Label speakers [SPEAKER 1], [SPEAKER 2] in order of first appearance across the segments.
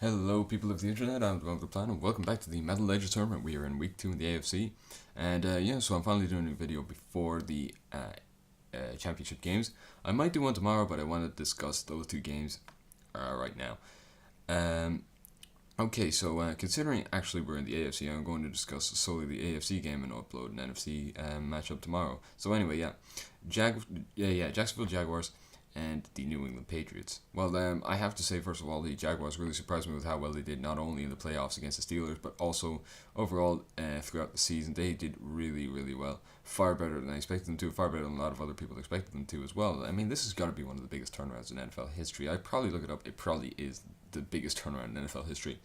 [SPEAKER 1] Hello, people of the internet. I'm the Plan, and welcome back to the Madden Legends tournament. We are in week 2 in the AFC, and so I'm finally doing a video before the championship games. I might do one tomorrow, but I want to discuss those two games right now. Um, okay, so considering actually we're in the AFC, I'm going to discuss solely the AFC game and upload an NFC matchup tomorrow. So anyway, Jacksonville Jaguars and the New England Patriots. Well, I have to say, first of all, the Jaguars really surprised me with how well they did, not only in the playoffs against the Steelers, but also overall throughout the season. They did really, really well. Far better than I expected them to, far better than a lot of other people expected them to as well. I mean, this has got to be one of the biggest turnarounds in NFL history. I'd probably look it up. It probably is the biggest turnaround in NFL history.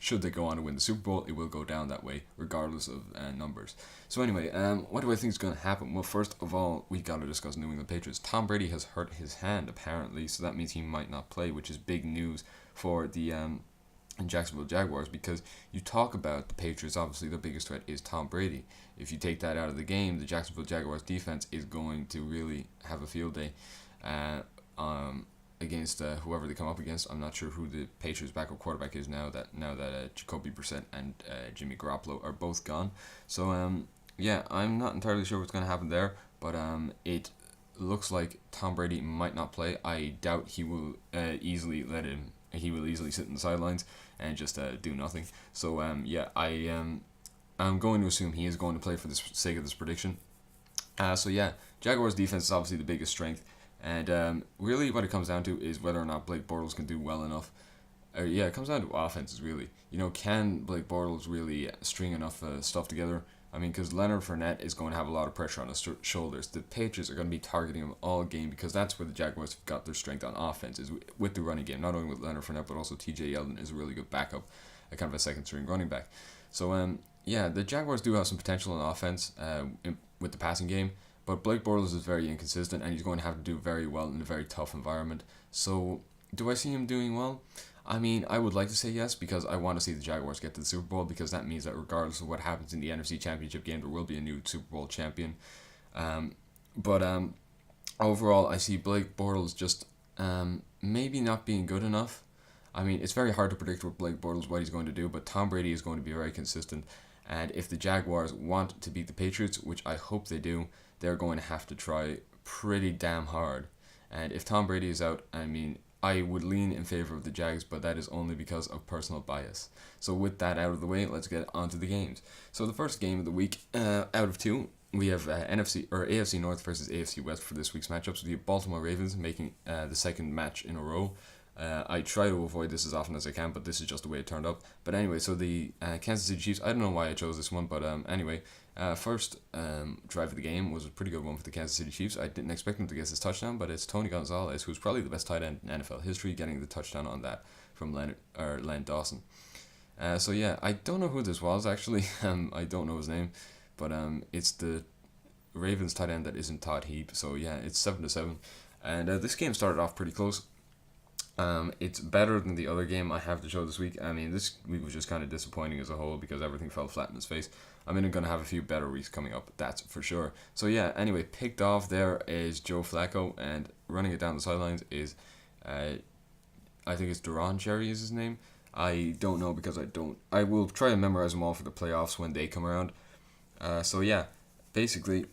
[SPEAKER 1] Should they go on to win the Super Bowl, it will go down that way, regardless of numbers. So anyway, what do I think is going to happen? Well, first of all, we got to discuss New England Patriots. Tom Brady has hurt his hand, apparently, so that means he might not play, which is big news for the Jacksonville Jaguars, because you talk about the Patriots, obviously their biggest threat is Tom Brady. If you take that out of the game, the Jacksonville Jaguars defense is going to really have a field day. Against whoever they come up against. I'm not sure who the Patriots backup quarterback is now that Jacoby Brissett and Jimmy Garoppolo are both gone. So I'm not entirely sure what's going to happen there, but it looks like Tom Brady might not play. I doubt he will easily let him. He will easily sit in the sidelines and just do nothing. So I'm going to assume he is going to play for the sake of this prediction. Jaguars defense is obviously the biggest strength. And really, what it comes down to is whether or not Blake Bortles can do well enough. It comes down to offenses, really. Can Blake Bortles really string enough stuff together? I mean, because Leonard Fournette is going to have a lot of pressure on his shoulders. The Patriots are going to be targeting him all game because that's where the Jaguars have got their strength on offense, is with the running game. Not only with Leonard Fournette, but also TJ Yeldon is a really good backup, a kind of a second-string running back. So, the Jaguars do have some potential on offense with the passing game. But Blake Bortles is very inconsistent, and he's going to have to do very well in a very tough environment. So, do I see him doing well? I mean, I would like to say yes, because I want to see the Jaguars get to the Super Bowl, because that means that regardless of what happens in the NFC Championship game, there will be a new Super Bowl champion. But overall, I see Blake Bortles just maybe not being good enough. I mean, it's very hard to predict with Blake Bortles what he's going to do, but Tom Brady is going to be very consistent. And if the Jaguars want to beat the Patriots, which I hope they do, they're going to have to try pretty damn hard. And if Tom Brady is out, I mean, I would lean in favor of the Jags, but that is only because of personal bias. So with that out of the way, let's get on to the games. So the first game of the week, out of two, we have AFC North versus AFC West for this week's matchups. The Baltimore Ravens making the second match in a row. I try to avoid this as often as I can, but this is just the way it turned up. But anyway, so the Kansas City Chiefs, I don't know why I chose this one, but first drive of the game was a pretty good one for the Kansas City Chiefs. I didn't expect them to get this touchdown, but it's Tony Gonzalez, who's probably the best tight end in NFL history, getting the touchdown on that from Len Dawson. I don't know who this was, actually. I don't know his name, but it's the Ravens tight end that isn't Todd Heap. So yeah, it's 7-7. And this game started off pretty close. It's better than the other game I have to show this week. I mean, this week was just kind of disappointing as a whole because everything fell flat in his face. I'm going to have a few better weeks coming up, that's for sure. So yeah, anyway, picked off there is Joe Flacco, and running it down the sidelines is, I think it's Duron Cherry is his name. I don't know because I will try and memorize them all for the playoffs when they come around. Basically,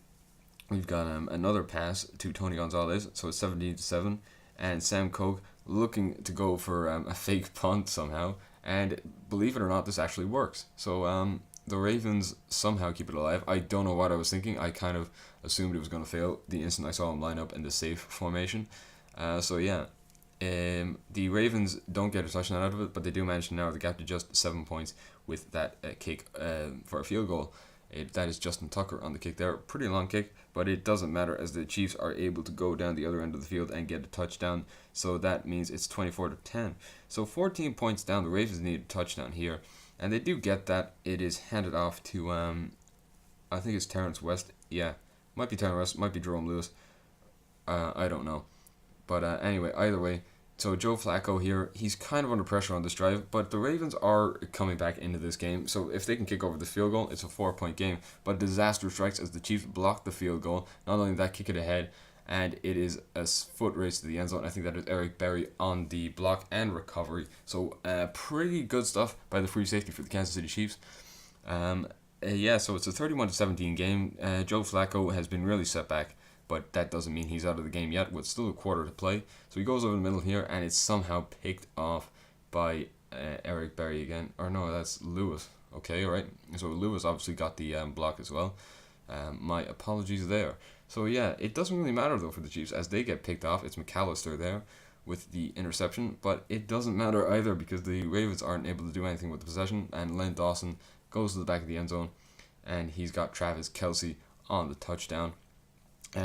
[SPEAKER 1] we've got another pass to Tony Gonzalez, so it's 17-7, and Sam Koch looking to go for a fake punt somehow, and believe it or not, this actually works. So the Ravens somehow keep it alive. I don't know what I was thinking. I kind of assumed it was going to fail the instant I saw him line up in the safe formation. The Ravens don't get a touchdown out of it, but they do manage to narrow the gap to just 7 points with that kick for a field goal. That is Justin Tucker on the kick there. Pretty long kick, but it doesn't matter as the Chiefs are able to go down the other end of the field and get a touchdown. So that means it's 24-10. So 14 points down. The Ravens need a touchdown here, and they do get that. It is handed off to I think it's Terrence West. Yeah, might be Terrence West, might be Jerome Lewis. I don't know, but anyway, either way. So Joe Flacco here, he's kind of under pressure on this drive, but the Ravens are coming back into this game. So if they can kick over the field goal, it's a 4-point game. But disaster strikes as the Chiefs block the field goal. Not only that, kick it ahead, and it is a foot race to the end zone. I think that is Eric Berry on the block and recovery. So pretty good stuff by the free safety for the Kansas City Chiefs. Yeah, so it's a 31-17 game. Joe Flacco has been really set back, but that doesn't mean he's out of the game yet, with still a quarter to play. So he goes over the middle here, and it's somehow picked off by Eric Berry again. Or no, that's Lewis. Okay, all right. So Lewis obviously got the block as well. My apologies there. So yeah, it doesn't really matter though for the Chiefs as they get picked off. It's McAllister there with the interception, but it doesn't matter either because the Ravens aren't able to do anything with the possession, and Len Dawson goes to the back of the end zone, and he's got Travis Kelce on the touchdown.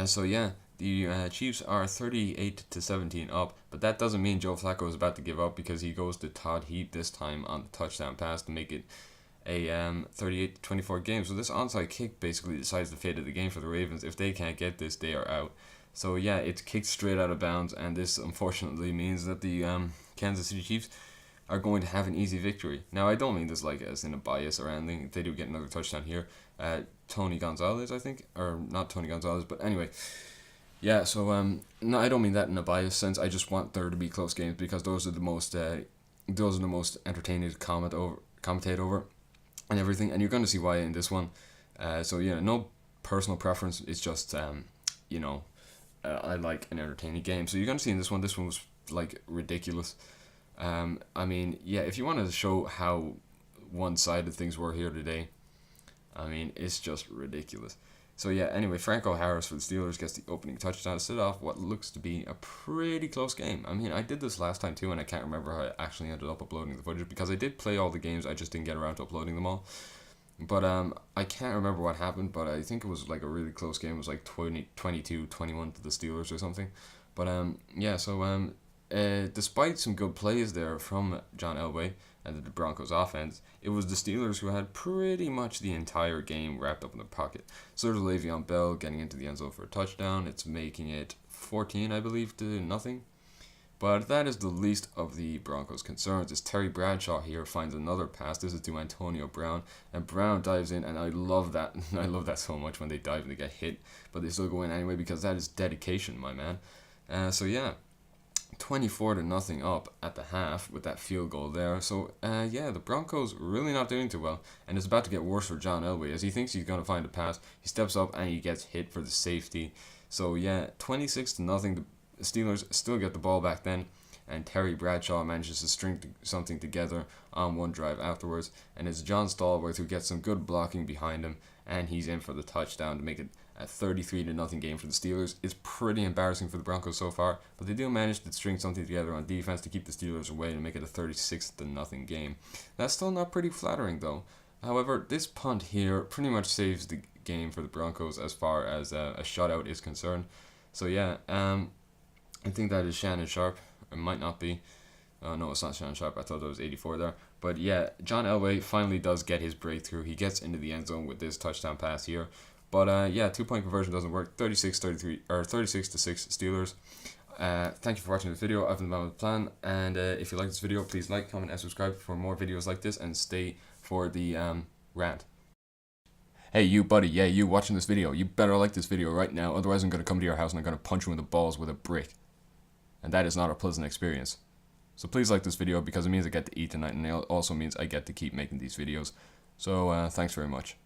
[SPEAKER 1] So yeah, the Chiefs are 38-17 up, but that doesn't mean Joe Flacco is about to give up because he goes to Todd Heap this time on the touchdown pass to make it a 38-24 game. So this onside kick basically decides the fate of the game for the Ravens. If they can't get this, they are out. So yeah, it's kicked straight out of bounds, and this unfortunately means that the Kansas City Chiefs are going to have an easy victory. Now, I don't mean this like as in a bias or anything. If they do get another touchdown here, Tony Gonzalez, I think, or not Tony Gonzalez, but anyway, yeah. So no, I don't mean that in a bias sense. I just want there to be close games because those are the most entertaining to commentate over, and everything. And you're going to see why in this one. So yeah, no personal preference. It's just I like an entertaining game. So you're going to see in this one was like ridiculous. I mean, yeah, if you wanted to show how one-sided things were here today, I mean, it's just ridiculous. So yeah, anyway, Franco Harris for the Steelers gets the opening touchdown to set off what looks to be a pretty close game. I mean, I did this last time too, and I can't remember how I actually ended up uploading the footage because I did play all the games, I just didn't get around to uploading them all. But I can't remember what happened, but I think it was like a really close game. It was like 22-21 to the Steelers or something. But yeah, so despite some good plays there from John Elway and the Broncos offense, it was the Steelers who had pretty much the entire game wrapped up in their pocket. So there's Le'Veon Bell getting into the end zone for a touchdown. It's making it 14, I believe, to nothing. But that is the least of the Broncos' concerns. As Terry Bradshaw here finds another pass. This is to Antonio Brown, and Brown dives in, and I love that. I love that so much when they dive and they get hit, but they still go in anyway because that is dedication, my man. So yeah, 24-0 up at the half with that field goal there. So yeah, the Broncos really not doing too well, and it's about to get worse for John Elway as he thinks he's gonna find a pass. He steps up and he gets hit for the safety. So yeah, 26-0. The Steelers still get the ball back then, and Terry Bradshaw manages to string something together on one drive afterwards, and it's John Stallworth who gets some good blocking behind him, and he's in for the touchdown to make it a 33-0 game for the Steelers. It's pretty embarrassing for the Broncos so far, but they do manage to string something together on defense to keep the Steelers away and make it a 36-0 game. That's still not pretty flattering though. However, this punt here pretty much saves the game for the Broncos as far as a shutout is concerned. So yeah, I think that is Shannon Sharp. It might not be. No, it's not Shannon Sharp. I thought that was 84 there. But yeah, John Elway finally does get his breakthrough. He gets into the end zone with this touchdown pass here. But yeah, 2-point conversion doesn't work. 36-6 Steelers. Thank you for watching this video. I've been on the plan. And if you like this video, please like, comment, and subscribe for more videos like this. And stay for the rant. Hey, you buddy, yeah, you watching this video. You better like this video right now. Otherwise, I'm going to come to your house and I'm going to punch you in the balls with a brick. And that is not a pleasant experience. So please like this video because it means I get to eat tonight, and it also means I get to keep making these videos. So thanks very much.